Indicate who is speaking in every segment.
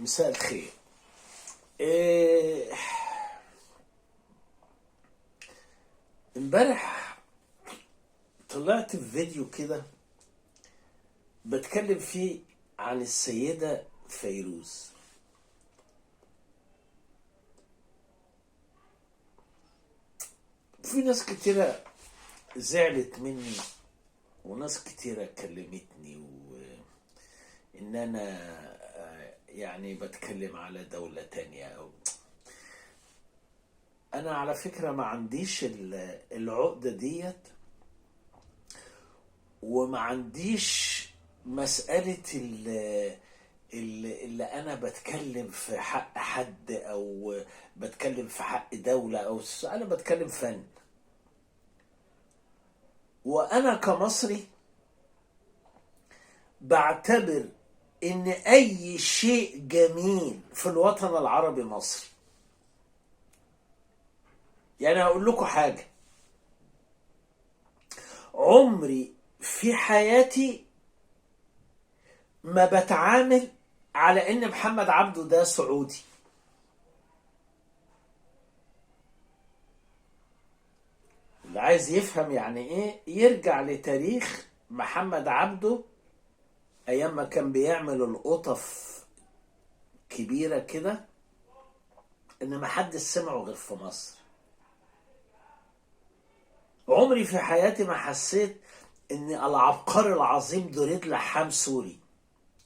Speaker 1: مساء الخير. إيه، امبارح طلعت في فيديو كده بتكلم فيه عن السيدة فيروز. في ناس كتيرة زعلت مني وناس كتيرة كلمتني وإن أنا يعني بتكلم على دولة تانية أنا على فكرة ما عنديش العقدة ديت، وما عنديش مسألة اللي أنا بتكلم في حق حد أو بتكلم في حق دولة أنا بتكلم فن. وأنا كمصري بعتبر إن أي شيء جميل في الوطن العربي مصري. يعني هقول لكم حاجة، عمري في حياتي ما بتعامل على ان محمد عبده ده سعودي. اللي عايز يفهم يعني ايه يرجع لتاريخ محمد عبده ايام ما كان بيعمل القطف كبيرة كده، ان ما حد سمعه غير في مصر. عمري في حياتي ما حسيت ان العبقري العظيم دريد لحام سوري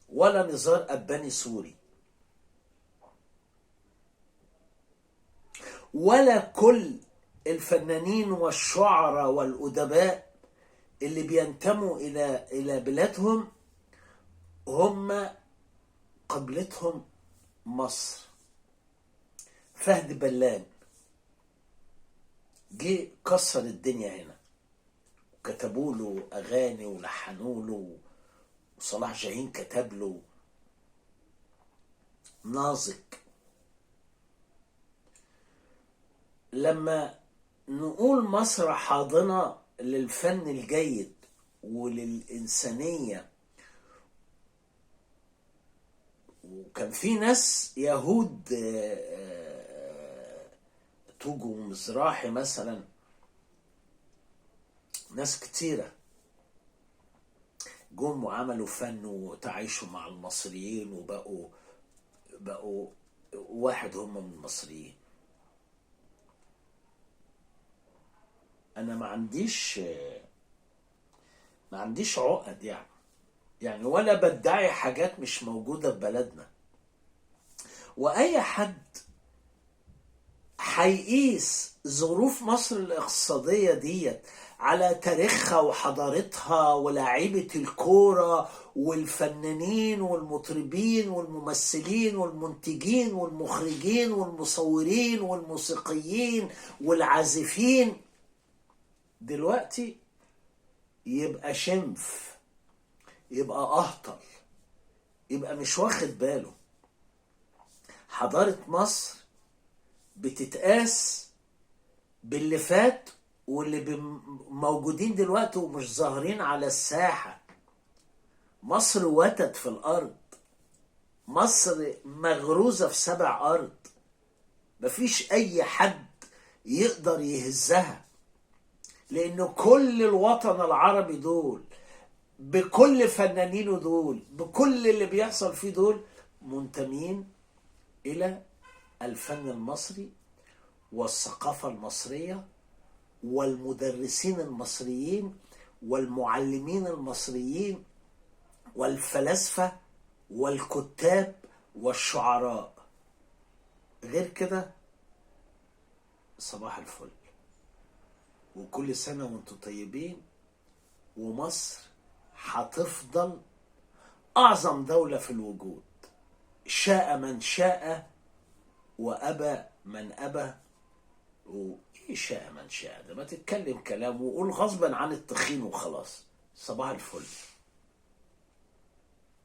Speaker 1: ولا نزار أباني سوري ولا كل الفنانين والشعراء والأدباء اللي بينتموا إلى بلادهم هم قبلتهم مصر. فهد بلان جه كسر الدنيا هنا، كتبوا له أغاني ولحنوا له، وصلاح جاهين كتب له نازك. لما نقول مصر حاضنة للفن الجيد وللإنسانية، وكان في ناس يهود توجو مزراحي مثلا، ناس كتيرة جم وعملوا فن وتعايشوا مع المصريين وبقوا واحد هم من المصريين. انا ما عنديش عقد يعني ولا بدعي حاجات مش موجودة في بلدنا. واي حد هيقيس ظروف مصر الاقتصادية ديت على تاريخها وحضارتها ولاعيبة الكورة والفنانين والمطربين والممثلين والمنتجين والمخرجين والمصورين والموسيقيين والعازفين، دلوقتي يبقى شنف، يبقى أهطل، يبقى مش واخد باله. حضارة مصر بتتقاس باللي فات واللي موجودين دلوقتي ومش ظاهرين على الساحة. مصر وتد في الأرض، مصر مغروزة في 7 أرض، مفيش أي حد يقدر يهزها، لأن كل الوطن العربي دول بكل فنانينه دول بكل اللي بيحصل فيه دول منتمين إلى الفن المصري والثقافة المصرية والمدرسين المصريين والمعلمين المصريين والفلاسفة والكتاب والشعراء. غير كده صباح الفل، وكل سنة وانتم طيبين. ومصر هتفضل أعظم دولة في الوجود، شاء من شاء وأبى من أبى. وإيه شاء من شاء ده؟ ما تتكلم كلام وقول غصبا عن التخين وخلاص. صباح الفل.